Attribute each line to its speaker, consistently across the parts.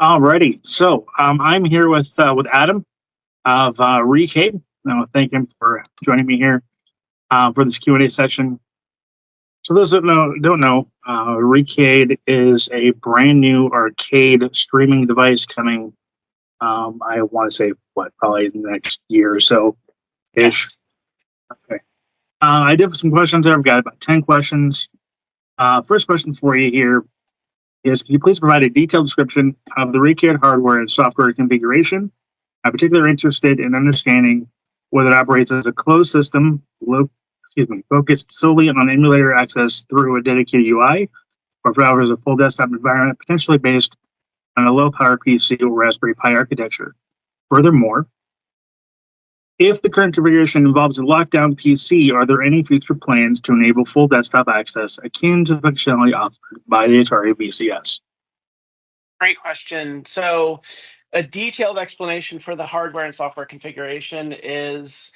Speaker 1: Alrighty, so I'm here with Adam of Recade. I want to thank him for joining me here for this Q&A session. So those that don't know, Recade is a brand new arcade streaming device coming. I want to say probably in the next year or so ish.
Speaker 2: Yes.
Speaker 1: Okay. I did have some questions there. I've got about 10 questions. First question for you here is: can you please provide a detailed description of the Recade hardware and software configuration? I'm particularly interested in understanding whether it operates as a closed system, focused solely on emulator access through a dedicated UI, or if it offers a full desktop environment, potentially based on a low-power PC or Raspberry Pi architecture. Furthermore, if the current configuration involves a lockdown PC, are there any future plans to enable full desktop access akin to the functionality offered by the Atari VCS?
Speaker 2: Great question. So a detailed explanation for the hardware and software configuration is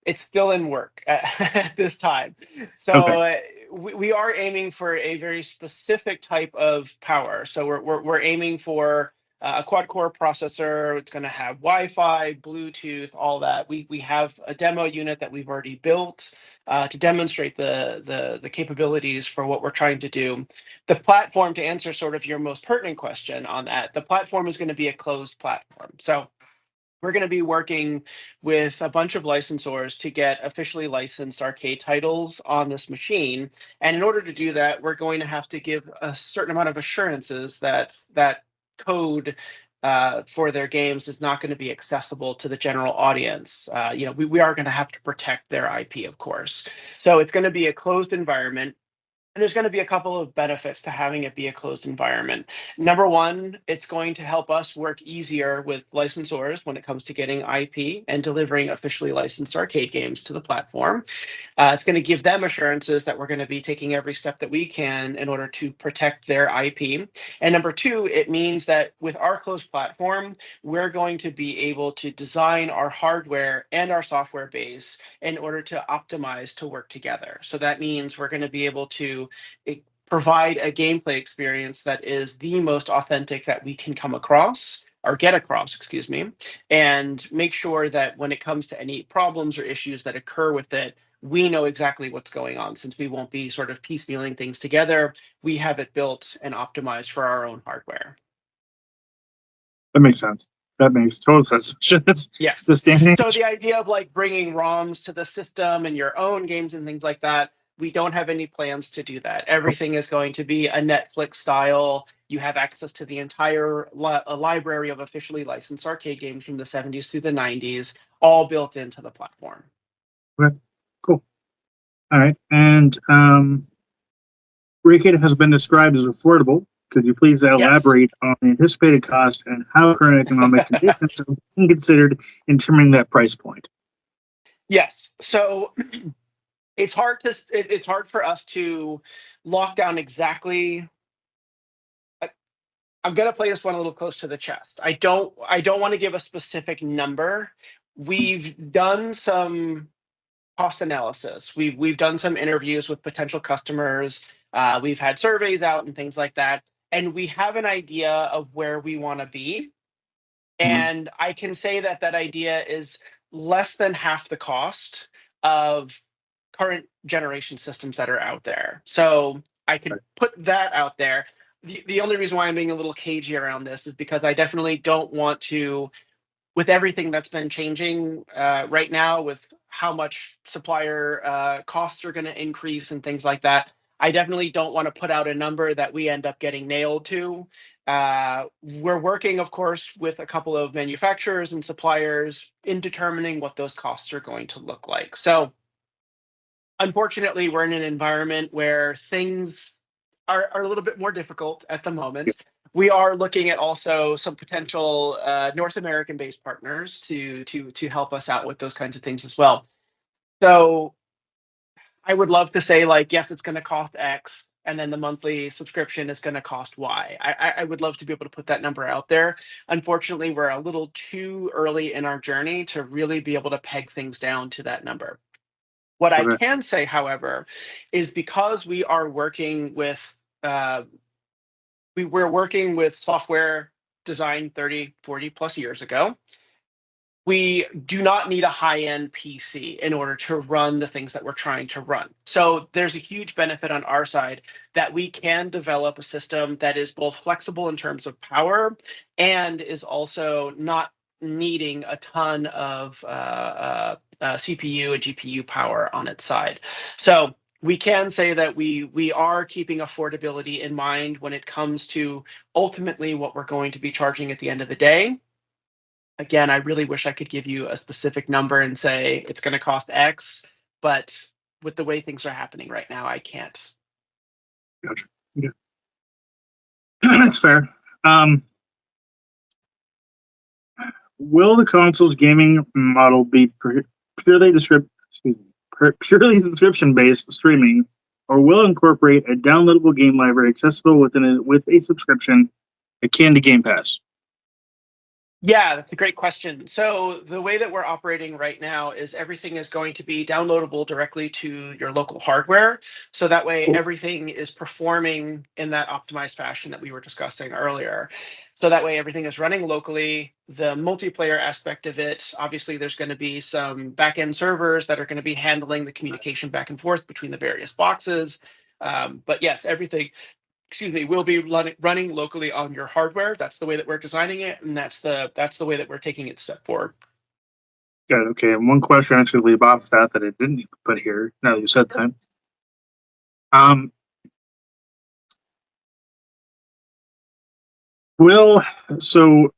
Speaker 2: it's still in work at this time.
Speaker 1: Okay.
Speaker 2: So we are aiming for a very specific type of power. So we're aiming for a quad core processor. It's going to have Wi-Fi, Bluetooth, all that. We have a demo unit that we've already built to demonstrate the capabilities for what we're trying to do. The platform, to answer sort of your most pertinent question on that, the platform is going to be a closed platform. So we're going to be working with a bunch of licensors to get officially licensed arcade titles on this machine. And in order to do that, we're going to have to give a certain amount of assurances that that code for their games is not going to be accessible to the general audience. We are going to have to protect their IP, of course. So it's going to be a closed environment. And there's going to be a couple of benefits to having it be a closed environment. Number one, it's going to help us work easier with licensors when it comes to getting IP and delivering officially licensed arcade games to the platform. It's going to give them assurances that we're going to be taking every step that we can in order to protect their IP. And number two, it means that with our closed platform, we're going to be able to design our hardware and our software base in order to optimize to work together. So that means we're going to be able to provide a gameplay experience that is the most authentic that we can come across or get across, excuse me, and make sure that when it comes to any problems or issues that occur with it, we know exactly what's going on. Since we won't be sort of piecemealing things together, we have it built and optimized for our own hardware.
Speaker 1: That makes sense. That makes total sense. That's
Speaker 2: Yes.
Speaker 1: the standing.
Speaker 2: So the idea of like bringing ROMs to the system and your own games and things like that, we don't have any plans to do that. Everything is going to be a Netflix style. You have access to the entire library of officially licensed arcade games from the 70s through the 90s, all built into the platform.
Speaker 1: Okay, cool. All right. And Recade has been described as affordable. Could you please
Speaker 2: Yes.
Speaker 1: elaborate on the anticipated cost and how current economic conditions are being considered in determining that price point?
Speaker 2: Yes. So it's hard for us to lock down exactly. I'm going to play this one a little close to the chest. I don't want to give a specific number. We've done some cost analysis. We've done some interviews with potential customers. We've had surveys out and things like that, and we have an idea of where we want to be.
Speaker 1: Mhm.
Speaker 2: And I can say that that idea is less than half the cost of current generation systems that are out there. So I could put that out there. The only reason why I'm being a little cagey around this is because I definitely don't want to, with everything that's been changing right now, with how much supplier costs are going to increase and things like that, I definitely don't want to put out a number that we end up getting nailed to. We're working, of course, with a couple of manufacturers and suppliers in determining what those costs are going to look like. So unfortunately, we're in an environment where things are a little bit more difficult at the moment. We are looking at also some potential North American-based partners to help us out with those kinds of things as well. So I would love to say, like, yes, it's going to cost X, and then the monthly subscription is going to cost Y. I would love to be able to put that number out there. Unfortunately, we're a little too early in our journey to really be able to peg things down to that number. What I
Speaker 1: Okay.
Speaker 2: can say, however, is because we are working with we're working with software designed 30, 40 plus years ago. We do not need a high-end PC in order to run the things that we're trying to run. So there's a huge benefit on our side that we can develop a system that is both flexible in terms of power and is also not needing a ton of CPU and GPU power on its side. So we can say that we are keeping affordability in mind when it comes to ultimately what we're going to be charging at the end of the day. Again, I really wish I could give you a specific number and say it's going to cost X, but with the way things are happening right now, I can't.
Speaker 1: Gotcha. Yeah. That's fair. Will the console's gaming model be purely purely subscription-based streaming, or will it incorporate a downloadable game library accessible with a subscription akin to Game Pass?
Speaker 2: Yeah, that's a great question. So the way that we're operating right now is everything is going to be downloadable directly to your local hardware. So that way everything is performing in that optimized fashion that we were discussing earlier. So that way everything is running locally. The multiplayer aspect of it, obviously there's going to be some backend servers that are going to be handling the communication back and forth between the various boxes. But yes, everything will be running locally on your hardware. That's the way that we're designing it, and that's the way that we're taking it step forward.
Speaker 1: Got it. Okay, and one question actually leave off that I didn't put here. Now that you said that, will so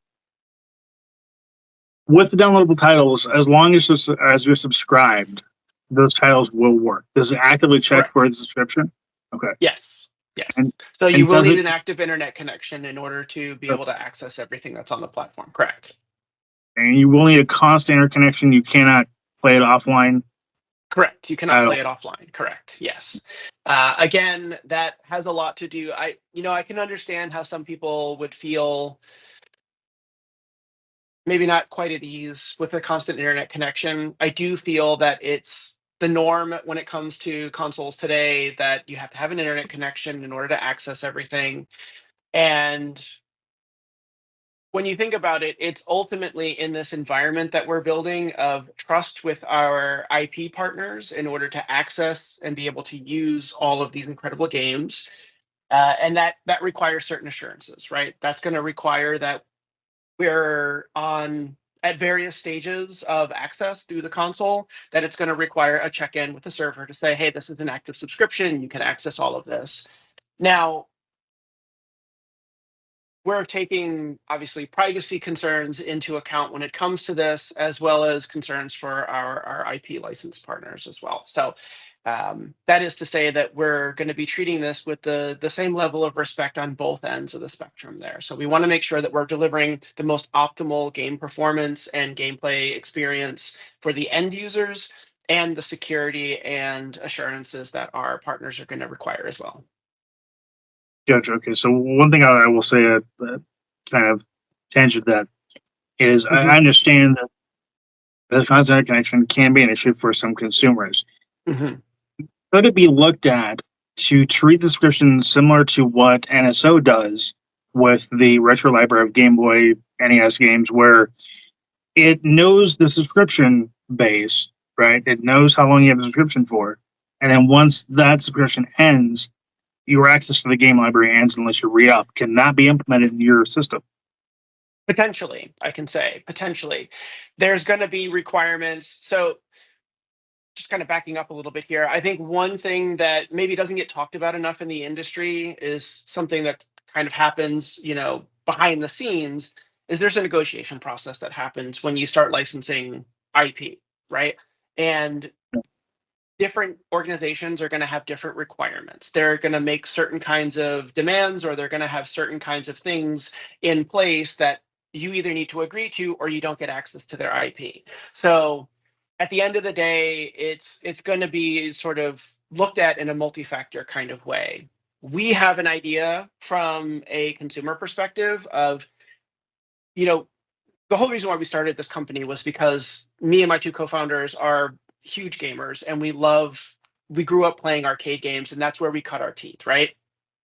Speaker 1: with the downloadable titles, as long as you're subscribed, those titles will work. Does it actively check
Speaker 2: Correct.
Speaker 1: for the subscription? Okay.
Speaker 2: Yes. Yes.
Speaker 1: And,
Speaker 2: so you will
Speaker 1: does
Speaker 2: need
Speaker 1: it-
Speaker 2: an active internet connection in order to be able to access everything that's on the platform. Correct.
Speaker 1: And you will need a constant interconnection. You cannot play it offline.
Speaker 2: Correct. You cannot play it offline. Correct. Yes. Again, that has a lot to do. I can understand how some people would feel maybe not quite at ease with a constant internet connection. I do feel that it's the norm when it comes to consoles today that you have to have an internet connection in order to access everything. And when you think about it, it's ultimately in this environment that we're building of trust with our IP partners in order to access and be able to use all of these incredible games. And that requires certain assurances, right? That's going to require that we're on at various stages of access through the console, that it's going to require a check-in with the server to say, hey, this is an active subscription. You can access all of this. Now, we're taking obviously privacy concerns into account when it comes to this, as well as concerns for our IP license partners as well. So that is to say that we're going to be treating this with the same level of respect on both ends of the spectrum there. So we want to make sure that we're delivering the most optimal game performance and gameplay experience for the end users, and the security and assurances that our partners are going to require as well.
Speaker 1: Gotcha. Okay, so one thing I will say that kind of tangent that is I understand that the constant connection can be an issue for some consumers.
Speaker 2: Mm-hmm.
Speaker 1: Could it be looked at to treat the subscription similar to what NSO does with the retro library of Game Boy NES games, where it knows the subscription base, right? It knows how long you have a subscription for, and then once that subscription ends, your access to the game library ends unless you re-up. Can that be implemented in your system?
Speaker 2: Potentially, I can say potentially. There's going to be requirements. So just kind of backing up a little bit here, I think one thing that maybe doesn't get talked about enough in the industry is something that kind of happens, behind the scenes, is there's a negotiation process that happens when you start licensing IP, right? And different organizations are going to have different requirements. They're going to make certain kinds of demands, or they're going to have certain kinds of things in place that you either need to agree to or you don't get access to their IP. So at the end of the day, it's going to be sort of looked at in a multi-factor kind of way. We have an idea from a consumer perspective of, the whole reason why we started this company was because me and my two co-founders are huge gamers, and we grew up playing arcade games, and that's where we cut our teeth, right?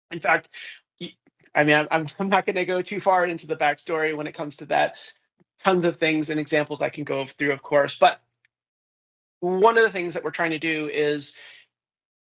Speaker 2: In fact, I mean, I'm not going to go too far into the backstory when it comes to that. Tons of things and examples I can go through, of course. But one of the things that we're trying to do is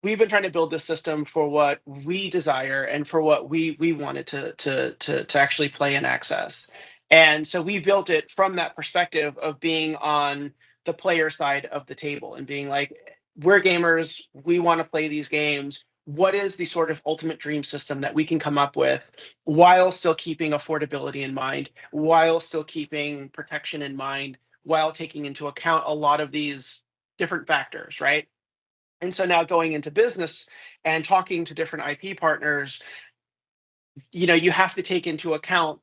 Speaker 2: we've been trying to build this system for what we desire and for what we wanted to actually play and access. And so we built it from that perspective of being on the player side of the table and being like, we're gamers, we want to play these games. What is the sort of ultimate dream system that we can come up with while still keeping affordability in mind, while still keeping protection in mind, while taking into account a lot of these different factors, right? And so now going into business and talking to different IP partners, you have to take into account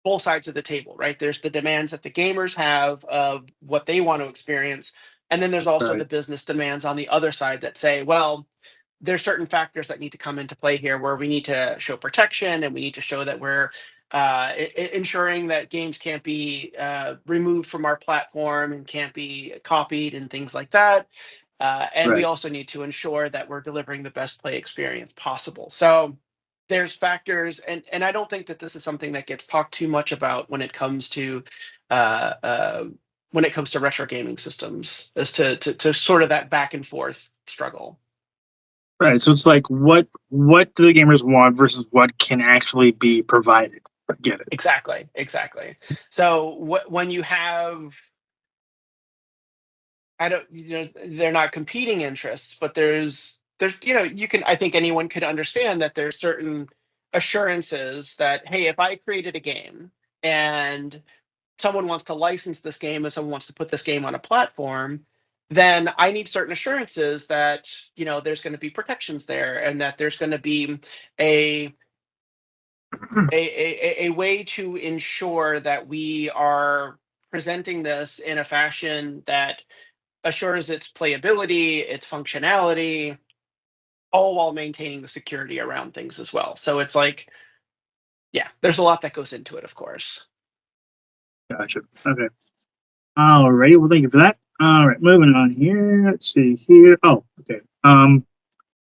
Speaker 2: both sides of the table, right? There's the demands that the gamers have of what they want to experience. And then there's also
Speaker 1: Right.
Speaker 2: the business demands on the other side that say, well, there's certain factors that need to come into play here where we need to show protection and we need to show that we're ensuring that games can't be removed from our platform and can't be copied and things like that. And we
Speaker 1: Right.
Speaker 2: also need to ensure that we're delivering the best play experience possible. So there's factors, and I don't think that this is something that gets talked too much about uh, uh, when it comes to retro gaming systems, as to sort of that back and forth struggle.
Speaker 1: Right. So it's like what do the gamers want versus what can actually be provided. I get it.
Speaker 2: Exactly. So when you have, I don't, they're not competing interests, but there's, you can, I think anyone could understand that there's certain assurances that, hey, if I created a game and someone wants to license this game and someone wants to put this game on a platform, then I need certain assurances that, there's going to be protections there and that there's going to be a a way to ensure that we are presenting this in a fashion that assures its playability, its functionality, all while maintaining the security around things as well. So it's like, yeah, there's a lot that goes into it, of course.
Speaker 1: Gotcha. Okay. All right. Well, thank you for that. All right. Moving on here. Let's see here. Oh, okay.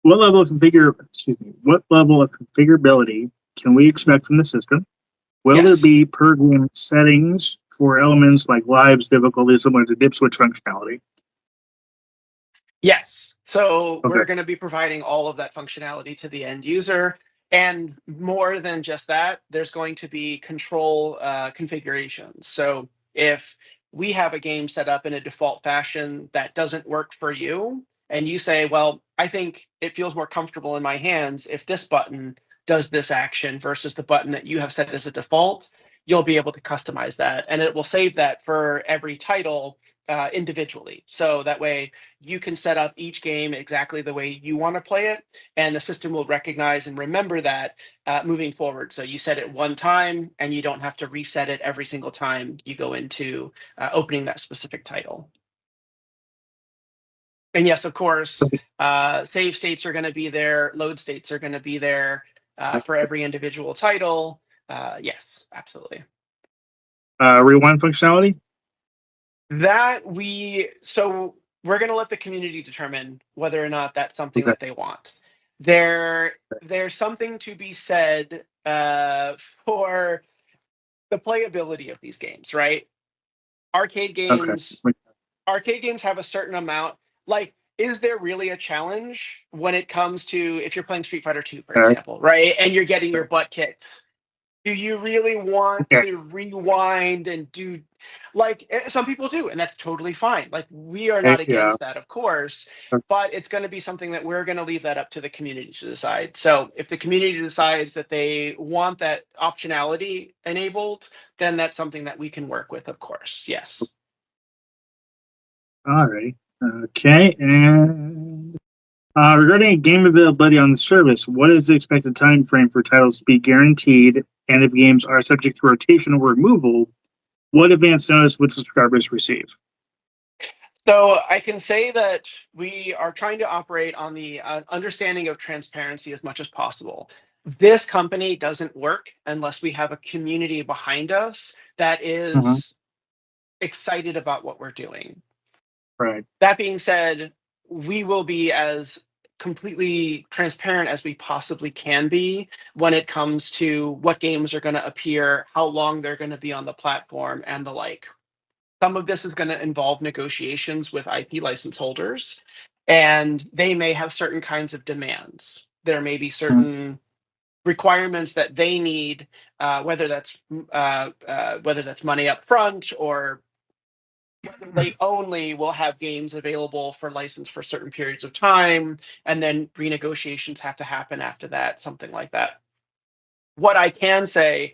Speaker 1: What level of what level of configurability can we expect from the system? Will there
Speaker 2: Yes.
Speaker 1: be per game settings for elements like lives, difficulty, similar to dip switch functionality?
Speaker 2: Yes. So
Speaker 1: Okay.
Speaker 2: we're going to be providing all of that functionality to the end user. And more than just that, there's going to be control configurations. So if we have a game set up in a default fashion that doesn't work for you, and you say, well, I think it feels more comfortable in my hands if this button does this action versus the button that you have set as a default, you'll be able to customize that. And it will save that for every title individually. So that way you can set up each game exactly the way you want to play it, and the system will recognize and remember that moving forward. So you set it one time, and you don't have to reset it every single time you go into opening that specific title. And yes, of course, save states are going to be there, load states are going to be there for every individual title. Yes, absolutely.
Speaker 1: Rewind functionality?
Speaker 2: So we're going to let the community determine whether or not that's something
Speaker 1: Okay.
Speaker 2: that they want. There's something to be said for the playability of these games, right? Arcade
Speaker 1: Okay.
Speaker 2: games, arcade games have a certain amount. Like, is there really a challenge when it comes to if you're playing Street Fighter 2, for
Speaker 1: Okay.
Speaker 2: example, right? And you're getting your butt kicked, do you really want
Speaker 1: Okay.
Speaker 2: to rewind and do, like, some people do, and that's totally fine. Like, we are
Speaker 1: Okay.
Speaker 2: not
Speaker 1: Yeah.
Speaker 2: against that, of course, but it's going to be something that we're going to leave that up to the community to decide. So if the community decides that they want that optionality enabled, then that's something that we can work with, of course. Yes.
Speaker 1: All right. Okay. And regarding game availability on the service, what is the expected time frame for titles to be guaranteed? And if games are subject to rotation or removal, what advance notice would subscribers receive?
Speaker 2: So I can say that we are trying to operate on the understanding of transparency as much as possible. This company doesn't work unless we have a community behind us that
Speaker 1: Mhm.
Speaker 2: is excited about what we're doing.
Speaker 1: Right.
Speaker 2: That being said, we will be as completely transparent as we possibly can be when it comes to what games are going to appear, how long they're going to be on the platform, and the like. Some of this is going to involve negotiations with IP license holders, and they may have certain kinds of demands. There may be certain requirements that they need, whether that's money up front, or they only will have games available for license for certain periods of time, and then renegotiations have to happen after that, something like that. What I can say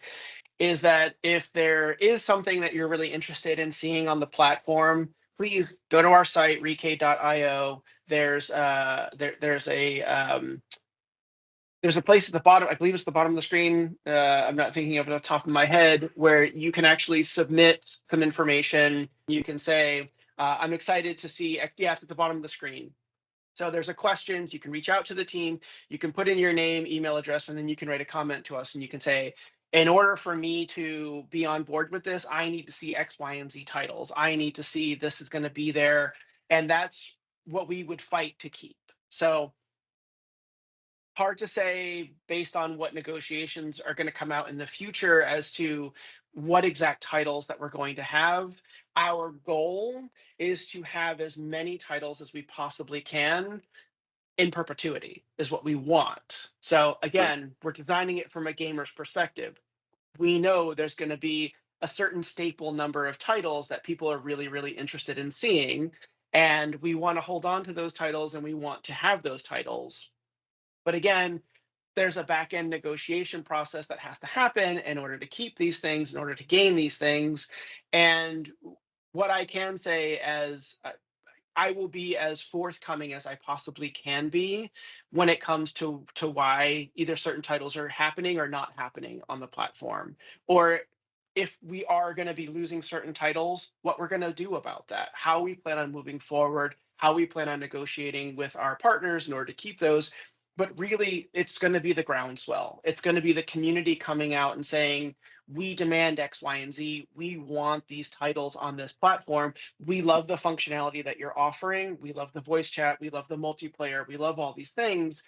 Speaker 2: is that if there is something that you're really interested in seeing on the platform, please go to our site, recade.io. There's a place at the bottom, I believe it's the bottom of the screen. I'm not thinking of it off the top of my head, where you can actually submit some information. You can say, I'm excited to see, yeah, it's at the bottom of the screen. So there's a questions, you can reach out to the team, you can put in your name, email address, and then you can write a comment to us, and you can say, in order for me to be on board with this, I need to see X, Y, and Z titles. I need to see this is going to be there. And that's what we would fight to keep. So hard to say based on what negotiations are going to come out in the future as to what exact titles that we're going to have. Our goal is to have as many titles as we possibly can in perpetuity, is what we want. So again, we're designing it from a gamer's perspective. We know there's going to be a certain staple number of titles that people are really, really interested in seeing. And we want to hold on to those titles, and we want to have those titles. But again, there's a back end negotiation process that has to happen in order to keep these things, in order to gain these things. And what I can say as I will be as forthcoming as I possibly can be when it comes to why either certain titles are happening or not happening on the platform, or if we are going to be losing certain titles, what we're going to do about that, how we plan on moving forward, how we plan on negotiating with our partners in order to keep those. But really, it's going to be the groundswell. It's going to be the community coming out and saying, we demand X, Y, and Z. We want these titles on this platform. We love the functionality that you're offering. We love the voice chat. We love the multiplayer. We love all these things.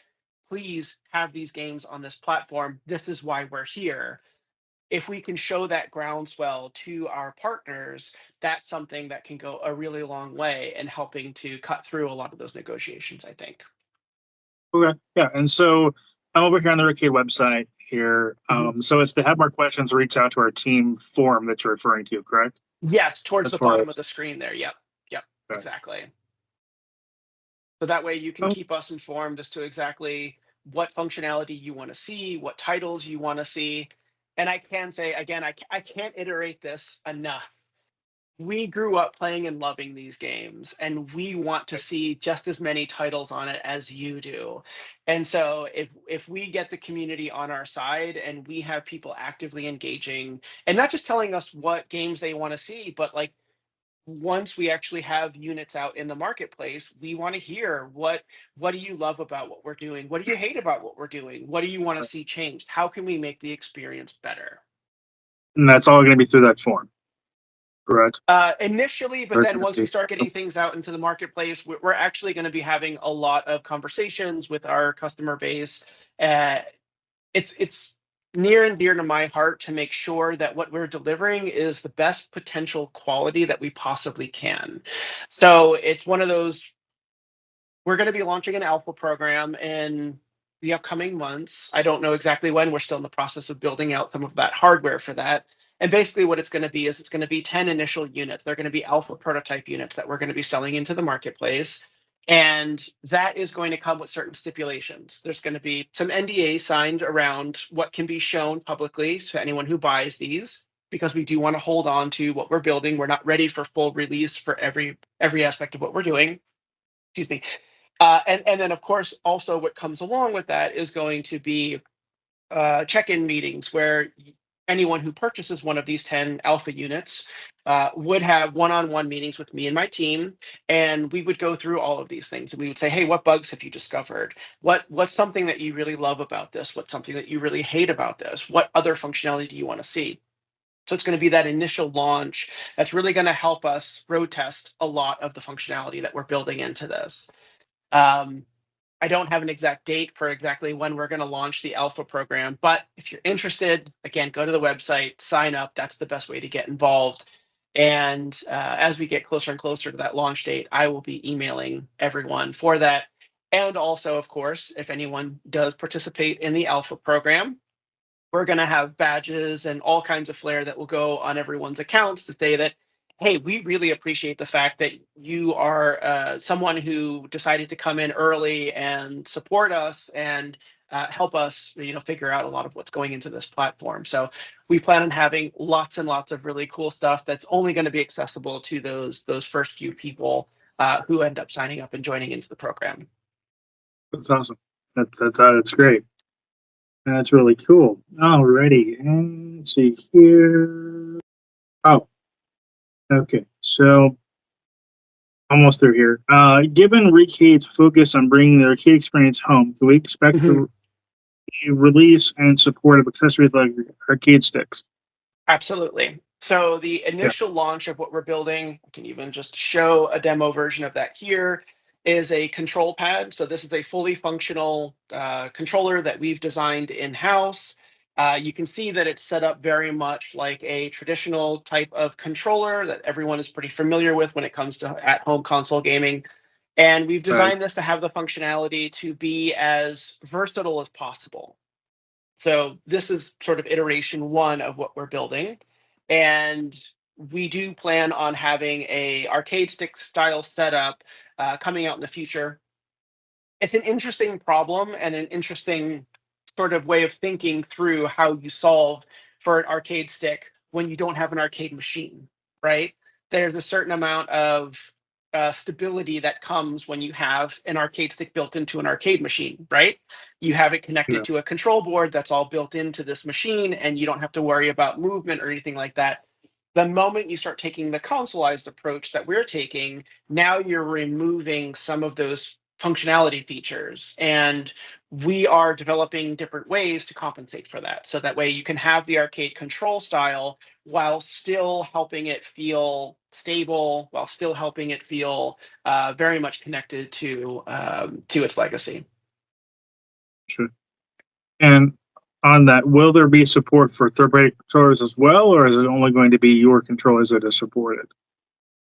Speaker 2: Please have these games on this platform. This is why we're here. If we can show that groundswell to our partners, that's something that can go a really long way in helping to cut through a lot of those negotiations, I think.
Speaker 1: Okay, yeah, and so I'm over here on the Recade website here. So it's to have more questions, reach out to our team form that you're referring to, correct?
Speaker 2: Yes, towards
Speaker 1: As
Speaker 2: the
Speaker 1: far
Speaker 2: bottom
Speaker 1: as
Speaker 2: of the screen there. Yep,
Speaker 1: okay.
Speaker 2: exactly. So that way you can keep us informed as to exactly what functionality you want to see, what titles you want to see. And I can say, again, I can't iterate this enough. We grew up playing and loving these games, and we want to see just as many titles on it as you do. And so if we get the community on our side and we have people actively engaging and not just telling us what games they want to see, but like once we actually have units out in the marketplace, we want to hear what do you love about what we're doing? What do you hate about what we're doing? What do you want to see changed? How can we make the experience better?
Speaker 1: And that's all going to be through that form, correct?
Speaker 2: Initially, but then once we start getting things out into the marketplace, we're actually going to be having a lot of conversations with our customer base. It's near and dear to my heart to make sure that what we're delivering is the best potential quality that we possibly can. So it's one of those, we're going to be launching an alpha program in the upcoming months. I don't know exactly when. We're still in the process of building out some of that hardware for that. And basically what it's going to be is it's going to be 10 initial units. They're going to be alpha prototype units that we're going to be selling into the marketplace. And that is going to come with certain stipulations. There's going to be some NDA signed around what can be shown publicly to anyone who buys these, because we do want to hold on to what we're building. We're not ready for full release for every aspect of what we're doing. Excuse me. And then, of course, also what comes along with that is going to be check-in meetings where anyone who purchases one of these 10 alpha units would have one-on-one meetings with me and my team, and we would go through all of these things. And we would say, hey, what bugs have you discovered? What's something that you really love about this? What's something that you really hate about this? What other functionality do you want to see? So it's going to be that initial launch that's really going to help us road test a lot of the functionality that we're building into this. I don't have an exact date for exactly when we're going to launch the alpha program, but if you're interested, again, go to the website, sign up. That's the best way to get involved. And as we get closer and closer to that launch date, I will be emailing everyone for that. And also, of course, if anyone does participate in the alpha program, we're going to have badges and all kinds of flair that will go on everyone's accounts to say that, hey, we really appreciate the fact that you are someone who decided to come in early and support us and help us, figure out a lot of what's going into this platform. So we plan on having lots and lots of really cool stuff that's only going to be accessible to those first few people who end up signing up and joining into the program.
Speaker 1: That's awesome. That's great. That's really cool. Alrighty, and let's see here. Oh, okay. So almost through here. Given Recade's focus on bringing the arcade experience home, can we expect
Speaker 2: Mhm.
Speaker 1: the release and support of accessories like arcade sticks?
Speaker 2: Absolutely. So the
Speaker 1: Yeah.
Speaker 2: initial launch of what we're building, I can even just show a demo version of that here, is a control pad. So this is a fully functional controller that we've designed in-house. You can see that it's set up very much like a traditional type of controller that everyone is pretty familiar with when it comes to at-home console gaming. And we've
Speaker 1: Right.
Speaker 2: designed this to have the functionality to be as versatile as possible. So this is sort of iteration one of what we're building. And we do plan on having a arcade stick style setup coming out in the future. It's an interesting problem and an interesting sort of way of thinking through how you solve for an arcade stick when you don't have an arcade machine, right? There's a certain amount of stability that comes when you have an arcade stick built into an arcade machine, right? You have it
Speaker 1: Yeah.
Speaker 2: connected to a control board that's all built into this machine, and you don't have to worry about movement or anything like that. The moment you start taking the consoleized approach that we're taking, now you're removing some of those functionality features. And we are developing different ways to compensate for that. So that way you can have the arcade control style while still helping it feel stable, while still helping it feel very much connected to its legacy.
Speaker 1: Sure. And on that, will there be support for third-party controllers as well, or is it only going to be your controllers that are supported?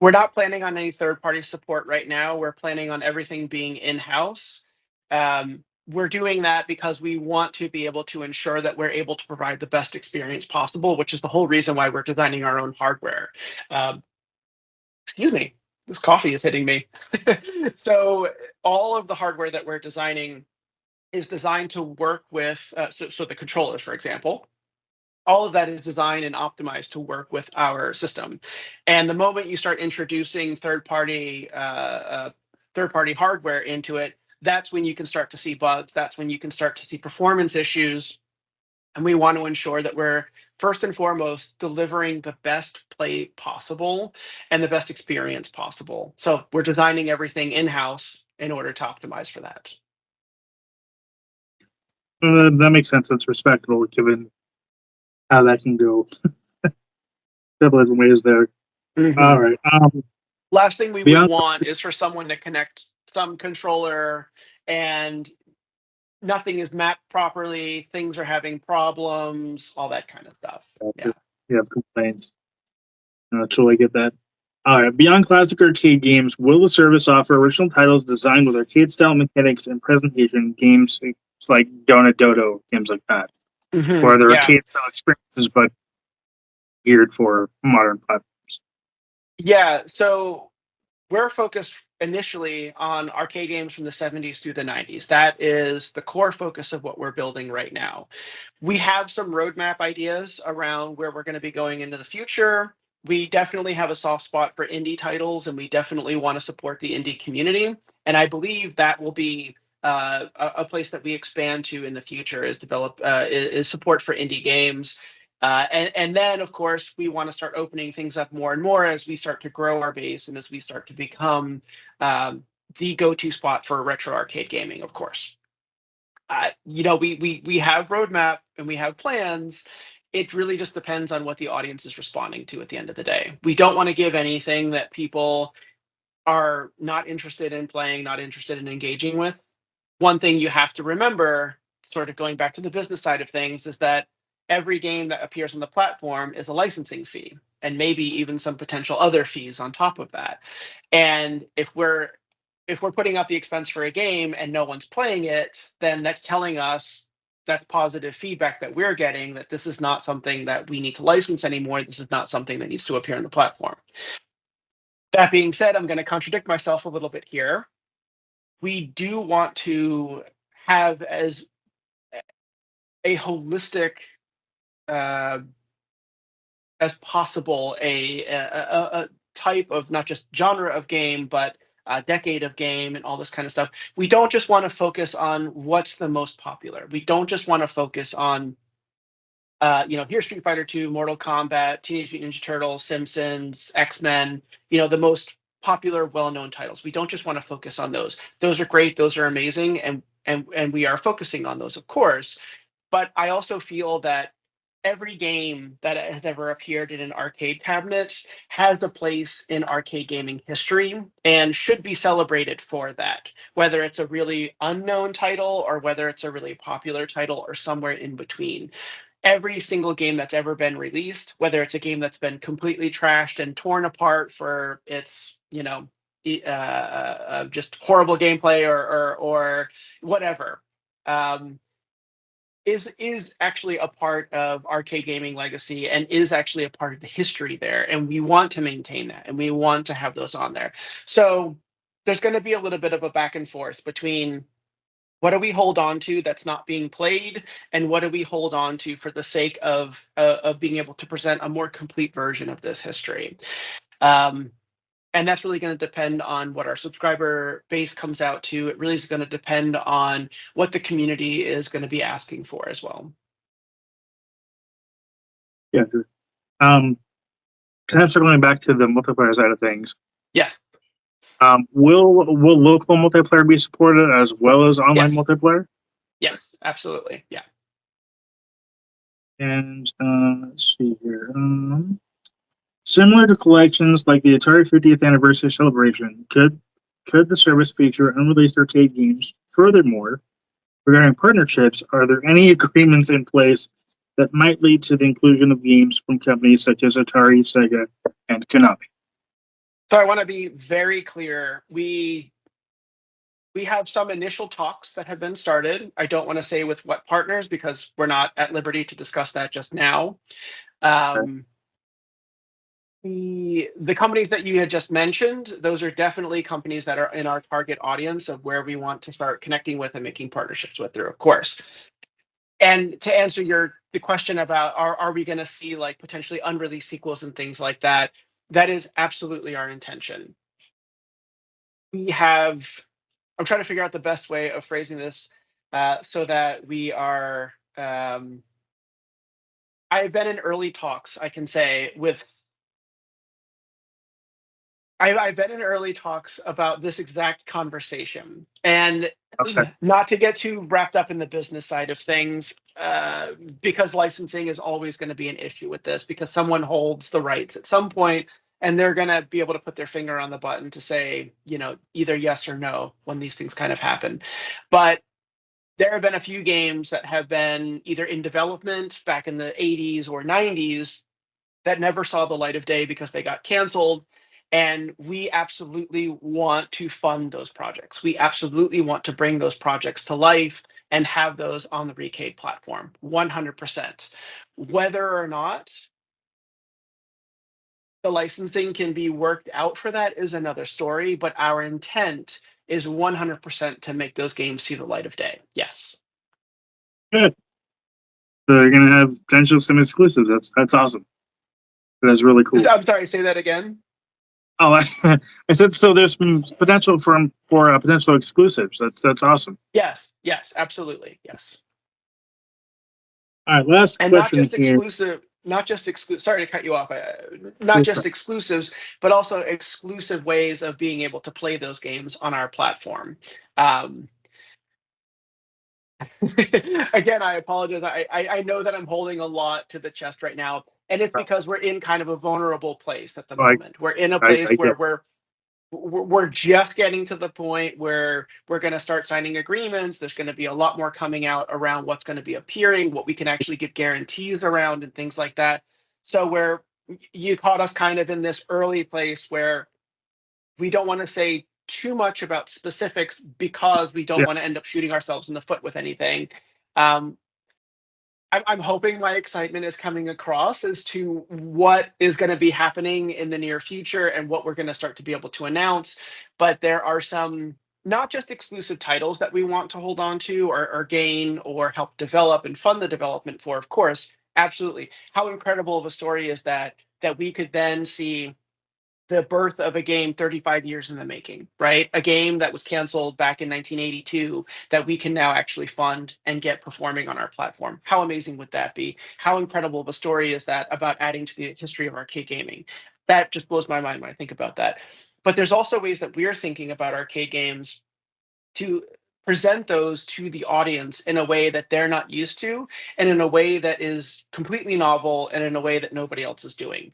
Speaker 2: We're not planning on any third-party support right now. We're planning on everything being in-house. We're doing that because we want to be able to ensure that we're able to provide the best experience possible, which is the whole reason why we're designing our own hardware. Um, Excuse me, this coffee is hitting me. So all of the hardware that we're designing is designed to work with, so the controllers, for example, all of that is designed and optimized to work with our system. And the moment you start introducing third-party hardware into it, that's when you can start to see bugs. That's when you can start to see performance issues. And we want to ensure that we're first and foremost delivering the best play possible and the best experience possible. So we're designing everything in-house in order to optimize for that.
Speaker 1: That makes sense. That's respectable given how that can go. Several different ways there. All
Speaker 2: Mhm.
Speaker 1: right.
Speaker 2: Last thing we would
Speaker 1: Beyond.
Speaker 2: want is for someone to connect some controller and nothing is mapped properly, things are having problems, all that kind of stuff. Yeah.
Speaker 1: You have complaints. Totally get that. All right. Beyond classic arcade games, will the service offer original titles designed with arcade style mechanics and presentation? Games like Donut Dodo, games like that, or the
Speaker 2: Yeah.
Speaker 1: arcade style experiences, but geared for modern platforms.
Speaker 2: Yeah. So we're focused initially on arcade games from the 70s through the 90s. That is the core focus of what we're building right now. We have some roadmap ideas around where we're going to be going into the future. We definitely have a soft spot for indie titles, and we definitely want to support the indie community. And I believe that will be a place that we expand to in the future is is support for indie games. And then, of course, we want to start opening things up more and more as we start to grow our base and as we start to become the go-to spot for retro arcade gaming, of course. We have roadmap and we have plans. It really just depends on what the audience is responding to at the end of the day. We don't want to give anything that people are not interested in playing, not interested in engaging with. one thing you have to remember, sort of going back to the business side of things, is that every game that appears on the platform is a licensing fee, and maybe even some potential other fees on top of that. And if we're putting out the expense for a game and no one's playing it, then that's telling us, that's positive feedback that we're getting, that this is not something that we need to license anymore. This is not something that needs to appear on the platform. That being said, I'm going to contradict myself a little bit here. We do want to have as a holistic uh, as possible a type of not just genre of game, but a decade of game and all this kind of stuff. We don't just want to focus on what's the most popular. We don't just want to focus on here's Street Fighter 2, Mortal Kombat, Teenage Mutant Ninja Turtles, Simpsons, X-Men, the most popular, well-known titles. We don't just want to focus on those. Those are great, those are amazing, and we are focusing on those, of course. But I also feel that every game that has ever appeared in an arcade cabinet has a place in arcade gaming history and should be celebrated for that, whether it's a really unknown title or whether it's a really popular title or somewhere in between. Every single game that's ever been released, whether it's a game that's been completely trashed and torn apart for its, just horrible gameplay or whatever, is actually a part of arcade gaming legacy and is actually a part of the history there. And we want to maintain that, and we want to have those on there. So there's going to be a little bit of a back and forth between what do we hold on to that's not being played, and what do we hold on to for the sake of being able to present a more complete version of this history. And that's really going to depend on what our subscriber base comes out to. It really is going to depend on what the community is going to be asking for as well.
Speaker 1: Yeah. Kind of circling back to the multiplayer side of things.
Speaker 2: Yes.
Speaker 1: Will local multiplayer be supported as well as online
Speaker 2: Yes.
Speaker 1: multiplayer?
Speaker 2: Yes, absolutely. Yeah.
Speaker 1: And let's see here. Similar to collections like the Atari 50th anniversary celebration, could the service feature unreleased arcade games? Furthermore, regarding partnerships, are there any agreements in place that might lead to the inclusion of games from companies such as Atari, Sega, and Konami?
Speaker 2: So I want to be very clear. We have some initial talks that have been started. I don't want to say with what partners because we're not at liberty to discuss that just now. The companies that you had just mentioned, those are definitely companies that are in our target audience of where we want to start connecting with and making partnerships with through, of course. And to answer the question about are we going to see like potentially unreleased sequels and things like that, that is absolutely our intention. I'm trying to figure out the best way of phrasing this so that we are. I've been in early talks, I can say, I've been in early talks about this exact conversation, and not to get too wrapped up in the business side of things, because licensing is always going to be an issue with this, because someone holds the rights at some point, and they're going to be able to put their finger on the button to say, either yes or no when these things kind of happen. But there have been a few games that have been either in development back in the 80s or 90s that never saw the light of day because they got canceled. And we absolutely want to fund those projects. We absolutely want to bring those projects to life and have those on the Recade platform, 100%. Whether or not the licensing can be worked out for that is another story, but our intent is 100% to make those games see the light of day. Yes.
Speaker 1: Good. So you're going to have potential some exclusives. That's awesome. That's really cool.
Speaker 2: I'm sorry, say that again.
Speaker 1: Oh, I said so. There's some potential for potential exclusives. That's awesome.
Speaker 2: Yes, absolutely, yes.
Speaker 1: All right, last
Speaker 2: and
Speaker 1: question
Speaker 2: not just
Speaker 1: here.
Speaker 2: not just exclusive. Sorry to cut you off. Not just exclusives, but also exclusive ways of being able to play those games on our platform. Again, I apologize. I know that I'm holding a lot to the chest right now, and it's because we're in kind of a vulnerable place at the moment. We're in a place where we're just getting to the point where we're going to start signing agreements. There's going to be a lot more coming out around what's going to be appearing, what we can actually give guarantees around, and things like that. So where you caught us kind of in this early place where we don't want to say too much about specifics because we don't
Speaker 1: Yeah.
Speaker 2: want to end up shooting ourselves in the foot with anything. Um, I'm hoping my excitement is coming across as to what is going to be happening in the near future and what we're going to start to be able to announce. But there are some not just exclusive titles that we want to hold on to or gain or help develop and fund the development for, of course. Absolutely. How incredible of a story is that we could then see the birth of a game 35 years in the making, right? A game that was canceled back in 1982 that we can now actually fund and get performing on our platform. How amazing would that be? How incredible of a story is that about adding to the history of arcade gaming? That just blows my mind when I think about that. But there's also ways that we're thinking about arcade games to present those to the audience in a way that they're not used to, and in a way that is completely novel, and in a way that nobody else is doing.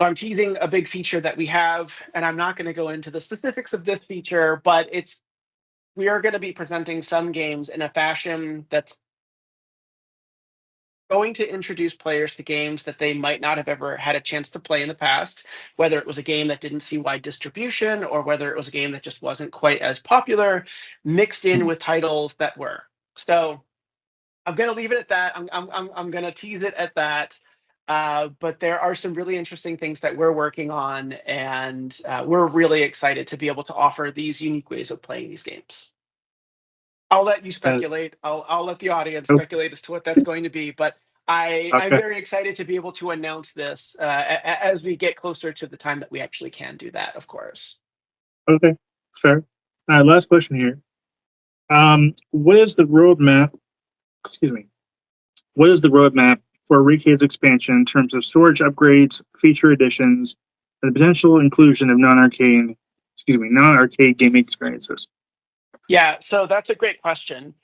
Speaker 2: So I'm teasing a big feature that we have, and I'm not going to go into the specifics of this feature, but we are going to be presenting some games in a fashion that's going to introduce players to games that they might not have ever had a chance to play in the past, whether it was a game that didn't see wide distribution or whether it was a game that just wasn't quite as popular, mixed in with titles that were. So I'm going to leave it at that. I'm going to tease it at that. But there are some really interesting things that we're working on, and we're really excited to be able to offer these unique ways of playing these games. I'll let you speculate. I'll let the audience
Speaker 1: Nope.
Speaker 2: speculate as to what that's going to be. But I'm
Speaker 1: Okay.
Speaker 2: very excited to be able to announce this as we get closer to the time that we actually can do that, of course.
Speaker 1: Okay. Fair. All right. Last question here. What is the roadmap? Excuse me. What is the roadmap for Recade's expansion in terms of storage upgrades, feature additions, and the potential inclusion of non-arcade gaming experiences?
Speaker 2: Yeah, so that's a great question.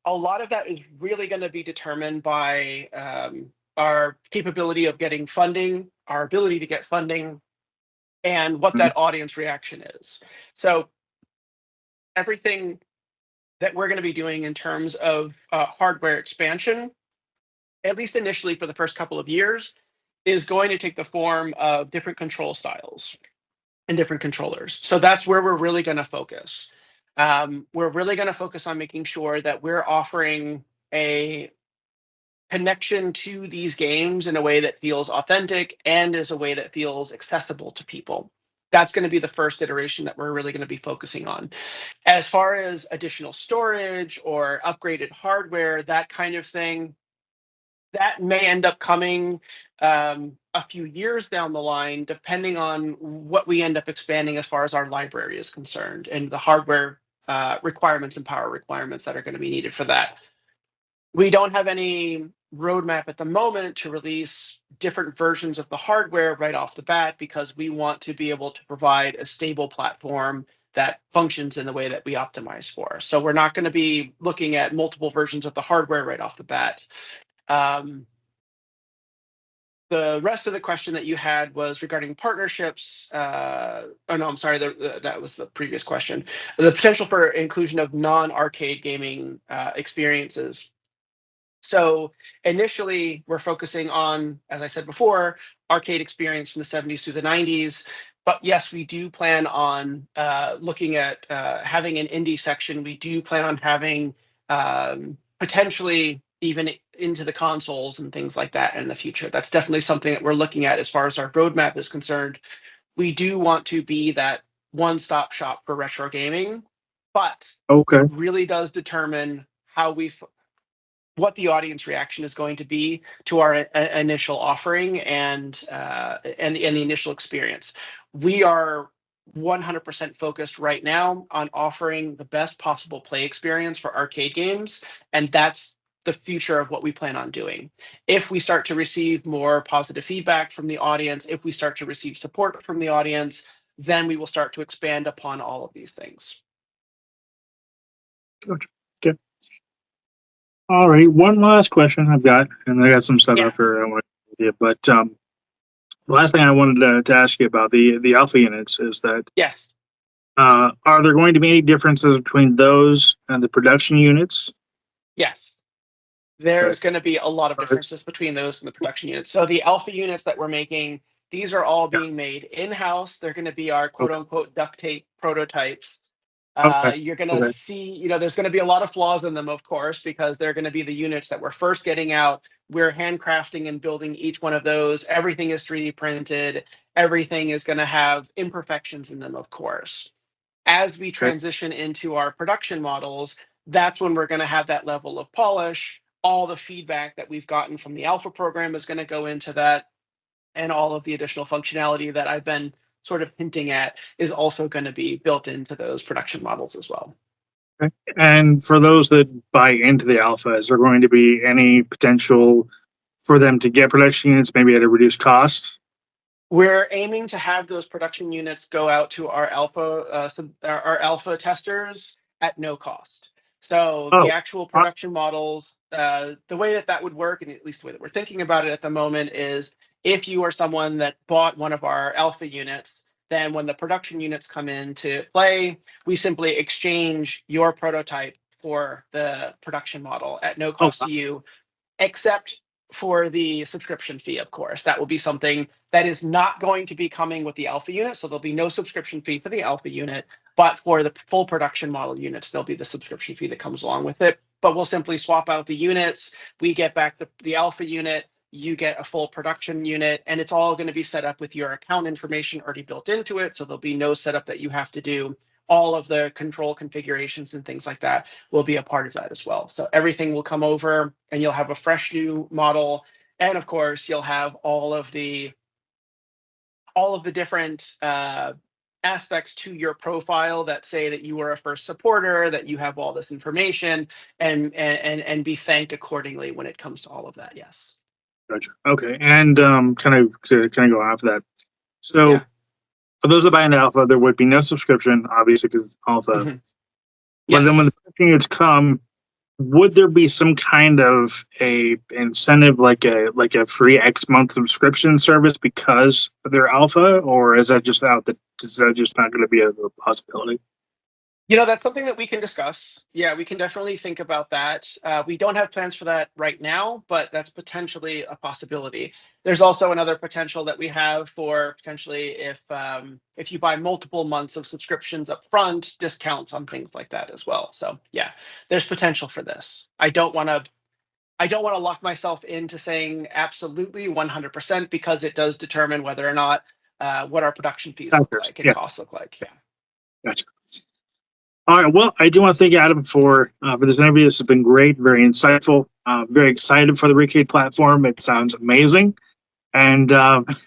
Speaker 2: A lot of that is really going to be determined by our capability of getting funding, our ability to get funding, and what
Speaker 1: Mhm.
Speaker 2: that audience reaction is. So everything that we're going to be doing in terms of hardware expansion, at least initially for the first couple of years, is going to take the form of different control styles and different controllers. So that's where we're really going to focus. We're really going to focus on making sure that we're offering a connection to these games in a way that feels authentic and is a way that feels accessible to people. That's going to be the first iteration that we're really going to be focusing on. As far as additional storage or upgraded hardware, that kind of thing, that may end up coming a few years down the line, depending on what we end up expanding as far as our library is concerned and the hardware requirements and power requirements that are going to be needed for that. We don't have any roadmap at the moment to release different versions of the hardware right off the bat because we want to be able to provide a stable platform that functions in the way that we optimize for. So we're not going to be looking at multiple versions of the hardware right off the bat. Um, the rest of the question that you had was regarding partnerships. Oh no, I'm sorry, that was the previous question. The potential for inclusion of non-arcade gaming experiences. So initially, we're focusing on, as I said before, arcade experience from the 70s through the 90s. But yes, we do plan on looking at having an indie section. We do plan on having potentially even into the consoles and things like that in the future. That's definitely something that we're looking at as far as our roadmap is concerned. We do want to be that one-stop shop for retro gaming, but
Speaker 1: Okay.
Speaker 2: it really does determine how we what the audience reaction is going to be to our initial offering and the initial experience. We are 100% focused right now on offering the best possible play experience for arcade games, and that's the future of what we plan on doing. If we start to receive more positive feedback from the audience, if we start to receive support from the audience, then we will start to expand upon all of these things.
Speaker 1: Gotcha. Okay. All right. One last question I've got, and I got some stuff
Speaker 2: Yeah.
Speaker 1: after I want to do, but The last thing I wanted to ask you about the alpha units is that
Speaker 2: Yes.
Speaker 1: are there going to be any differences between those and the production units?
Speaker 2: Yes. There's
Speaker 1: Okay.
Speaker 2: going to be a lot of differences between those and the production units. So the alpha units that we're making, these are all
Speaker 1: Yeah.
Speaker 2: being made in-house. They're going to be our quote
Speaker 1: Okay.
Speaker 2: unquote duct tape prototypes.
Speaker 1: Okay.
Speaker 2: You're going to
Speaker 1: Okay.
Speaker 2: see, there's going to be a lot of flaws in them, of course, because they're going to be the units that we're first getting out. We're handcrafting and building each one of those. Everything is 3D printed. Everything is going to have imperfections in them, of course. As we
Speaker 1: Okay.
Speaker 2: transition into our production models, that's when we're going to have that level of polish. All the feedback that we've gotten from the alpha program is going to go into that, and all of the additional functionality that I've been sort of hinting at is also going to be built into those production models as well.
Speaker 1: Okay. And for those that buy into the alpha, is there going to be any potential for them to get production units maybe at a reduced cost?
Speaker 2: We're aiming to have those production units go out to our alpha testers at no cost. So the
Speaker 1: Oh,
Speaker 2: actual
Speaker 1: awesome.
Speaker 2: production models, the way that would work, and at least the way that we're thinking about it at the moment, is if you are someone that bought one of our alpha units, then when the production units come into play, we simply exchange your prototype for the production model at no
Speaker 1: Oh,
Speaker 2: cost
Speaker 1: wow.
Speaker 2: to you, except for the subscription fee, of course. That will be something that is not going to be coming with the alpha unit. So there'll be no subscription fee for the alpha unit, but for the full production model units, there'll be the subscription fee that comes along with it. But we'll simply swap out the units. We get back the alpha unit, you get a full production unit, and it's all going to be set up with your account information already built into it. So there'll be no setup that you have to do. All of the control configurations and things like that will be a part of that as well. So everything will come over and you'll have a fresh new model. And of course, you'll have all of the different aspects to your profile that say that you are a first supporter, that you have all this information, and be thanked accordingly when it comes to all of that. Yes.
Speaker 1: Gotcha. Okay. And kind of to kind of go after that.
Speaker 2: Yeah.
Speaker 1: So for those that buy into alpha, there would be no subscription, obviously, because it's alpha.
Speaker 2: Mhm.
Speaker 1: But then when
Speaker 2: Yes.
Speaker 1: the units come, would there be some kind of a incentive, like a free X month subscription service because they're alpha, or is that just not going to be a possibility?
Speaker 2: That's something that we can discuss. Yeah, we can definitely think about that. We don't have plans for that right now, but that's potentially a possibility. There's also another potential that we have for potentially if you buy multiple months of subscriptions up front, discounts on things like that as well. So yeah, there's potential for this. I don't want to lock myself into saying absolutely 100% because it does determine whether or not what our production fees look
Speaker 1: Factors.
Speaker 2: like and
Speaker 1: Yeah,
Speaker 2: costs look like. Yeah.
Speaker 1: gotcha. All right. Well, I do want to thank you, Adam, for this interview. This has been great, very insightful. Very excited for the Recade platform. It sounds amazing, and yeah, just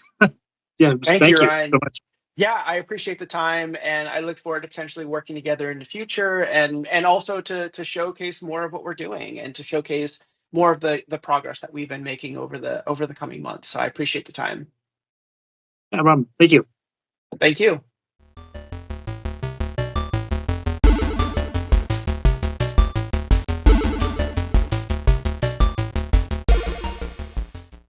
Speaker 2: Thank you,
Speaker 1: thank you so
Speaker 2: Ryan.
Speaker 1: much.
Speaker 2: Yeah, I appreciate the time, and I look forward to potentially working together in the future, and also to showcase more of what we're doing and to showcase more of the progress that we've been making over the coming months. So I appreciate the time.
Speaker 1: No problem. Thank you.
Speaker 2: Thank you.